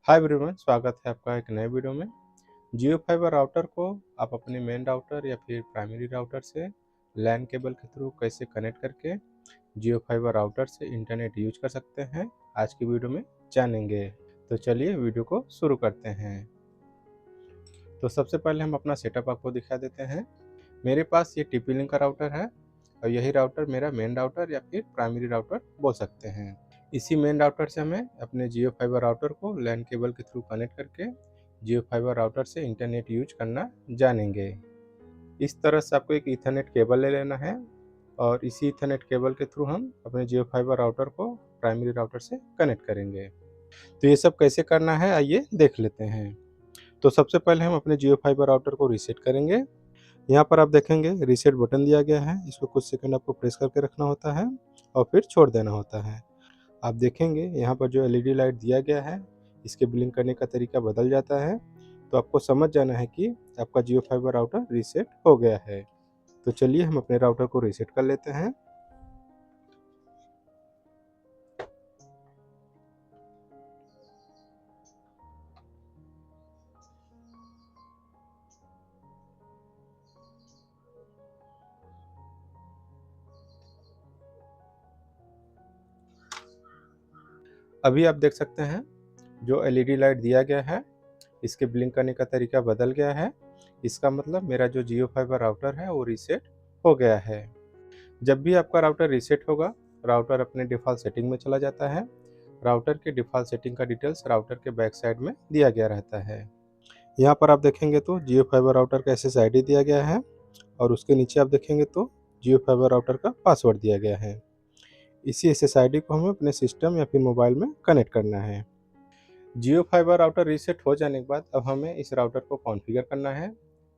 Hi everyone, स्वागत है आपका एक नए वीडियो में। जियो फाइबर राउटर को आप अपने मेन राउटर या फिर प्राइमरी राउटर से लैन केबल के थ्रू कैसे कनेक्ट करके जियो फाइबर राउटर से इंटरनेट यूज कर सकते हैं, आज की वीडियो में जानेंगे। तो चलिए वीडियो को शुरू करते हैं। तो सबसे पहले हम अपना सेटअप आपको दिखा देते हैं। मेरे पास ये TP-Link का राउटर है और यही राउटर मेरा मेन राउटर या फिर प्राइमरी राउटर बोल सकते हैं। इसी मेन राउटर से हमें अपने जियो फाइबर राउटर को लैन केबल के थ्रू कनेक्ट करके जियो फाइबर राउटर से इंटरनेट यूज करना जानेंगे। इस तरह से आपको एक ईथरनेट केबल ले लेना है और इसी ईथरनेट केबल के थ्रू हम अपने जियो फाइबर राउटर को प्राइमरी राउटर से कनेक्ट करेंगे। तो ये सब कैसे करना है आइए देख लेते हैं। तो सबसे पहले हम अपने जियो फाइबर राउटर को रीसेट करेंगे। यहाँ पर आप देखेंगे रीसेट बटन दिया गया है, इसको कुछ सेकंड आपको प्रेस करके रखना होता है और फिर छोड़ देना होता है। आप देखेंगे यहाँ पर जो LED लाइट दिया गया है, इसके ब्लिंक करने का तरीका बदल जाता है, तो आपको समझ जाना है कि आपका जियो फाइबर राउटर रीसेट हो गया है। तो चलिए हम अपने राउटर को रीसेट कर लेते हैं। अभी आप देख सकते हैं जो LED लाइट दिया गया है, इसके ब्लिंक करने का तरीका बदल गया है। इसका मतलब मेरा जो जियो फाइबर राउटर है वो रीसेट हो गया है। जब भी आपका राउटर रीसेट होगा, राउटर अपने डिफ़ॉल्ट सेटिंग में चला जाता है। राउटर के डिफ़ॉल्ट सेटिंग का डिटेल्स राउटर के बैक साइड में दिया गया रहता है। यहाँ पर आप देखेंगे तो जियो फाइबर राउटर का SSID दिया गया है और उसके नीचे आप देखेंगे तो जियो फाइबर राउटर का पासवर्ड दिया गया है। इसी SSID को हमें अपने सिस्टम या फिर मोबाइल में कनेक्ट करना है। जियो फाइबर राउटर रीसेट हो जाने के बाद अब हमें इस राउटर को कॉन्फ़िगर करना है।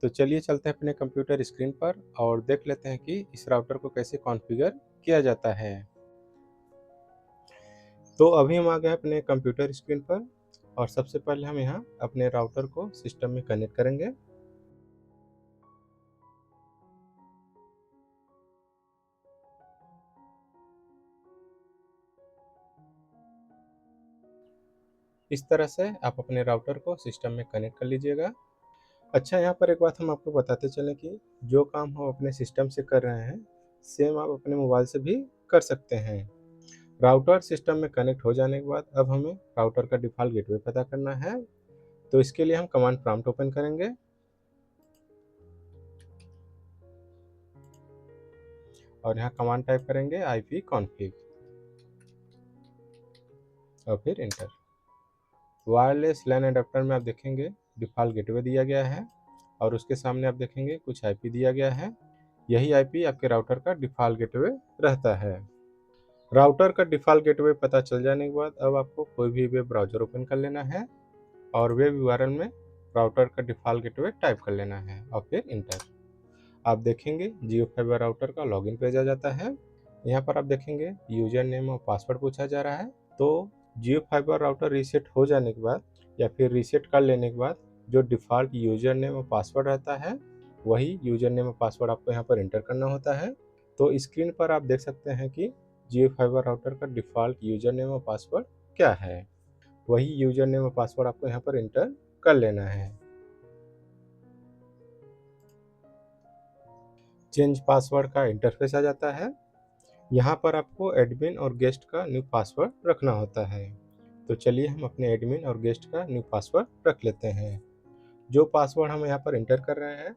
तो चलिए चलते हैं अपने कंप्यूटर स्क्रीन पर और देख लेते हैं कि इस राउटर को कैसे कॉन्फ़िगर किया जाता है। तो अभी हम आ गए अपने कंप्यूटर स्क्रीन पर और सबसे पहले हम यहाँ अपने राउटर को सिस्टम में कनेक्ट करेंगे। इस तरह से आप अपने राउटर को सिस्टम में कनेक्ट कर लीजिएगा। अच्छा, यहाँ पर एक बात हम आपको बताते चलें कि जो काम हम अपने सिस्टम से कर रहे हैं, सेम आप अपने मोबाइल से भी कर सकते हैं। राउटर सिस्टम में कनेक्ट हो जाने के बाद अब हमें राउटर का डिफ़ॉल्ट गेटवे पता करना है। तो इसके लिए हम कमांड प्रॉम्प्ट ओपन करेंगे और यहाँ कमांड टाइप करेंगे ipconfig और फिर एंटर। वायरलेस लैन अडेप्टर में आप देखेंगे डिफ़ॉल्ट गेटवे दिया गया है और उसके सामने आप देखेंगे कुछ IP दिया गया है। यही IP आपके राउटर का डिफ़ॉल्ट गेटवे रहता है। राउटर का डिफ़ॉल्ट गेटवे पता चल जाने के बाद अब आपको कोई भी वेब ब्राउज़र ओपन कर लेना है और वेब URL में राउटर का डिफ़ॉल्ट गेटवे टाइप कर लेना है और फिर एंटर। आप देखेंगे जियो फाइबर राउटर का लॉगिन पेज आ जाता है। यहाँ पर आप देखेंगे यूजर नेम और पासवर्ड पूछा जा रहा है। तो जियो फाइबर राउटर रीसेट हो जाने के बाद या फिर रीसेट कर लेने के बाद जो डिफ़ॉल्ट यूजर नेम और पासवर्ड रहता है, वही यूजर नेम और पासवर्ड आपको यहाँ पर एंटर करना होता है। तो स्क्रीन पर आप देख सकते हैं कि जियो फाइबर राउटर का डिफ़ॉल्ट यूजर नेम और पासवर्ड क्या है। वही यूजर नेम और पासवर्ड आपको यहाँ पर एंटर कर लेना है। चेंज पासवर्ड का इंटरफेस आ जाता है। यहाँ पर आपको एडमिन और गेस्ट का न्यू पासवर्ड रखना होता है। तो चलिए हम अपने एडमिन और गेस्ट का न्यू पासवर्ड रख लेते हैं। जो पासवर्ड हम यहाँ पर एंटर कर रहे हैं,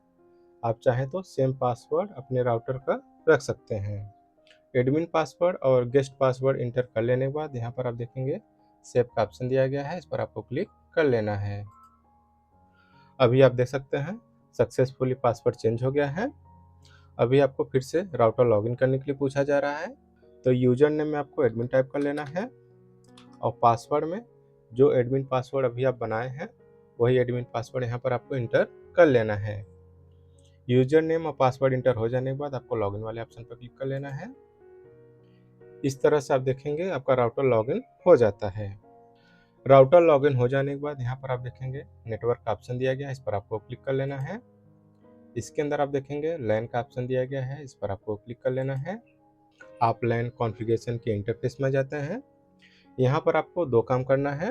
आप चाहें तो सेम पासवर्ड अपने राउटर का रख सकते हैं। एडमिन पासवर्ड और गेस्ट पासवर्ड एंटर कर लेने के बाद यहाँ पर आप देखेंगे सेव का ऑप्शन दिया गया है, इस पर आपको क्लिक कर लेना है। अभी आप देख सकते हैं सक्सेसफुली पासवर्ड चेंज हो गया है। अभी आपको फिर से राउटर लॉगिन करने के लिए पूछा जा रहा है। तो यूजर नेम में आपको एडमिन टाइप कर लेना है और पासवर्ड में जो एडमिन पासवर्ड अभी आप बनाए हैं, वही एडमिन पासवर्ड यहाँ पर आपको इंटर कर लेना है। यूजर नेम और पासवर्ड इंटर हो जाने के बाद आपको लॉगिन वाले ऑप्शन पर क्लिक कर लेना है। इस तरह से आप देखेंगे आपका राउटर लॉगिन हो जाता है। राउटर लॉगिन हो जाने के बाद यहाँ पर आप देखेंगे नेटवर्क का ऑप्शन दिया गया है, इस पर आपको क्लिक कर लेना है। इसके अंदर आप देखेंगे लैन का ऑप्शन दिया गया है, इस पर आपको क्लिक कर लेना है। आप लैन कॉन्फ़िगरेशन के इंटरफेस में जाते हैं। यहाँ पर आपको दो काम करना है।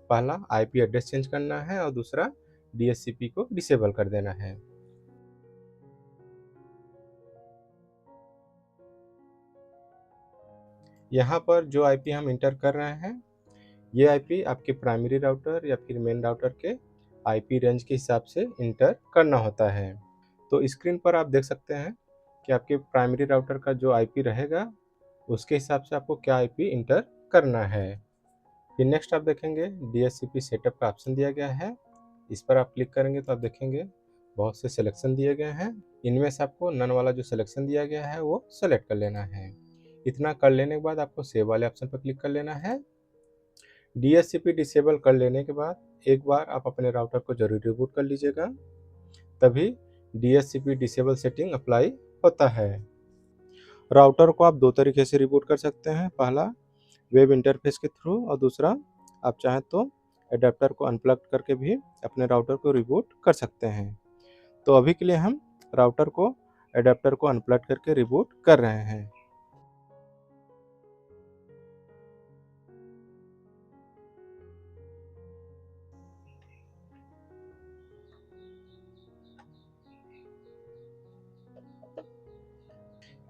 पहला आईपी एड्रेस चेंज करना है और दूसरा डीएचसीपी को डिसेबल कर देना है। यहाँ पर जो आईपी हम इंटर कर रहे हैं, ये आईपी आपके प्राइमरी राउटर या फिर मेन राउटर के आईपी रेंज के हिसाब से इंटर करना होता है। तो स्क्रीन पर आप देख सकते हैं कि आपके प्राइमरी राउटर का जो आईपी रहेगा, उसके हिसाब से आपको क्या आईपी इंटर करना है। फिर नेक्स्ट आप देखेंगे डीएचसीपी सेटअप का ऑप्शन दिया गया है। इस पर आप क्लिक करेंगे तो आप देखेंगे बहुत से सिलेक्शन दिए गए हैं। इनमें से आपको नन वाला जो सिलेक्शन दिया गया है वो सेलेक्ट कर लेना है। इतना कर लेने के बाद आपको सेव वाले ऑप्शन पर क्लिक कर लेना है। डीएचसीपी डिसेबल कर लेने के बाद एक बार आप अपने राउटर को जरूर रिबूट कर लीजिएगा, तभी डीएचसीपी डिसेबल सेटिंग अप्लाई होता है। राउटर को आप दो तरीके से रिबूट कर सकते हैं, पहला वेब इंटरफेस के थ्रू और दूसरा आप चाहें तो एडेप्टर को अनप्लग करके भी अपने राउटर को रिबूट कर सकते हैं। तो अभी के लिए हम राउटर को एडेप्टर को अनप्लग करके रिबूट कर रहे हैं।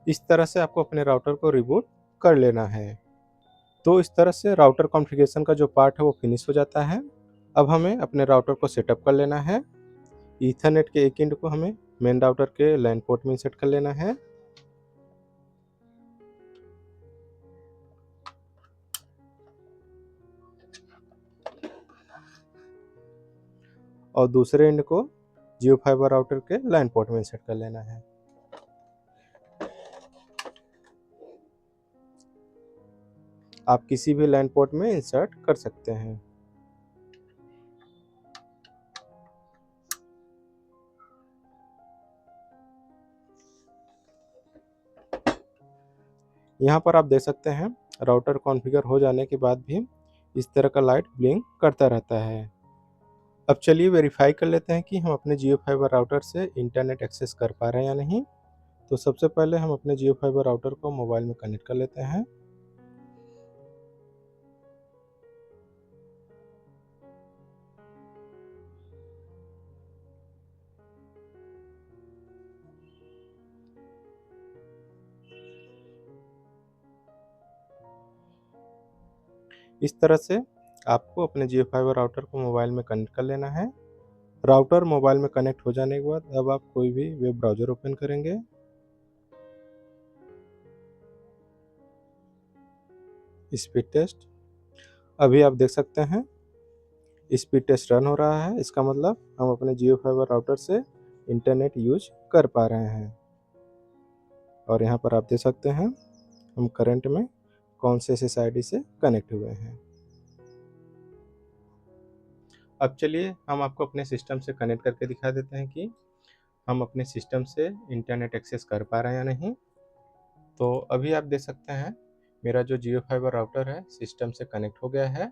इस तरह से आपको अपने राउटर को रिबूट कर लेना है। तो इस तरह से राउटर कॉन्फ़िगरेशन का जो पार्ट है वो फिनिश हो जाता है। अब हमें अपने राउटर को सेटअप कर लेना है। ईथरनेट के एक एंड को हमें मेन राउटर के लैन पोर्ट में इंसर्ट कर लेना है और दूसरे एंड को जियो फाइबर राउटर के लैन पोर्ट में इंसर्ट कर लेना है। आप किसी भी लैन पोर्ट में इंसर्ट कर सकते हैं। यहाँ पर आप देख सकते हैं राउटर कॉन्फ़िगर हो जाने के बाद भी इस तरह का लाइट ब्लिंक करता रहता है। अब चलिए वेरीफाई कर लेते हैं कि हम अपने जियो फाइबर राउटर से इंटरनेट एक्सेस कर पा रहे हैं या नहीं। तो सबसे पहले हम अपने जियो फाइबर राउटर को मोबाइल में कनेक्ट कर लेते हैं। इस तरह से आपको अपने जियो फाइबर राउटर को मोबाइल में कनेक्ट कर लेना है। राउटर मोबाइल में कनेक्ट हो जाने के बाद अब आप कोई भी वेब ब्राउज़र ओपन करेंगे। स्पीड टेस्ट, अभी आप देख सकते हैं स्पीड टेस्ट रन हो रहा है। इसका मतलब हम अपने जियो फाइबर राउटर से इंटरनेट यूज कर पा रहे हैं। और यहाँ पर आप देख सकते हैं हम करंट में कौन से SSID से कनेक्ट हुए हैं। अब चलिए हम आपको अपने सिस्टम से कनेक्ट करके दिखा देते हैं कि हम अपने सिस्टम से इंटरनेट एक्सेस कर पा रहे हैं या नहीं। तो अभी आप देख सकते हैं मेरा जो जियो फाइबर राउटर है सिस्टम से कनेक्ट हो गया है।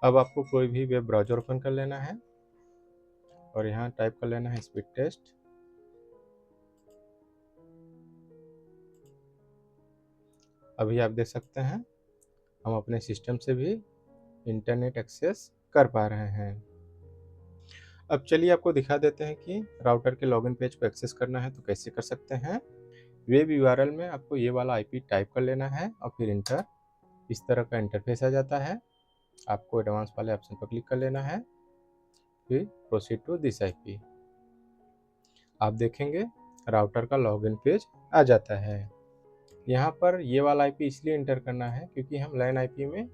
अब आपको कोई भी वेब ब्राउज़र ओपन कर लेना है और यहाँ टाइप कर लेना है स्पीड टेस्ट। अभी आप देख सकते हैं हम अपने सिस्टम से भी इंटरनेट एक्सेस कर पा रहे हैं। अब चलिए आपको दिखा देते हैं कि राउटर के लॉगिन पेज को एक्सेस करना है तो कैसे कर सकते हैं। वेब यूआरएल में आपको ये वाला आईपी टाइप कर लेना है और फिर इंटर। इस तरह का इंटरफेस आ जाता है। आपको एडवांस वाले ऑप्शन पर क्लिक कर लेना है, फिर प्रोसीड टू दिस आईपी। आप देखेंगे राउटर का लॉगिन पेज आ जाता है। यहाँ पर ये वाला आईपी इसलिए इंटर करना है क्योंकि हम लैन आईपी में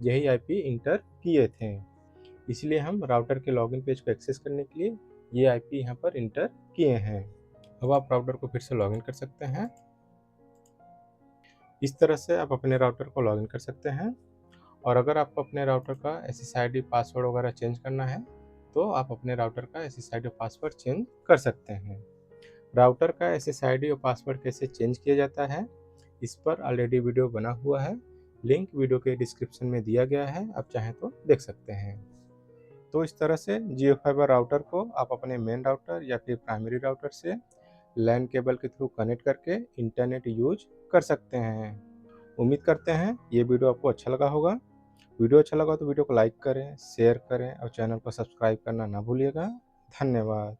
यही आईपी इंटर किए थे, इसलिए हम राउटर के लॉगिन पेज को एक्सेस करने के लिए ये आईपी यहाँ पर इंटर किए हैं। अब आप राउटर को फिर से लॉगिन कर सकते हैं। इस तरह से आप अपने राउटर को लॉगिन कर सकते हैं। और अगर आपको अपने राउटर का SSID पासवर्ड वगैरह चेंज करना है तो आप अपने राउटर का SSID पासवर्ड चेंज कर सकते हैं। राउटर का SSID और पासवर्ड कैसे चेंज किया जाता है इस पर ऑलरेडी वीडियो बना हुआ है, लिंक वीडियो के डिस्क्रिप्शन में दिया गया है, आप चाहें तो देख सकते हैं। तो इस तरह से जियो फाइबर राउटर को आप अपने मेन राउटर या फिर प्राइमरी राउटर से लैन केबल के थ्रू कनेक्ट करके इंटरनेट यूज कर सकते हैं। उम्मीद करते हैं ये वीडियो आपको अच्छा लगा होगा। वीडियो अच्छा लगा तो वीडियो को लाइक करें, शेयर करें और चैनल को सब्सक्राइब करना ना भूलिएगा। धन्यवाद।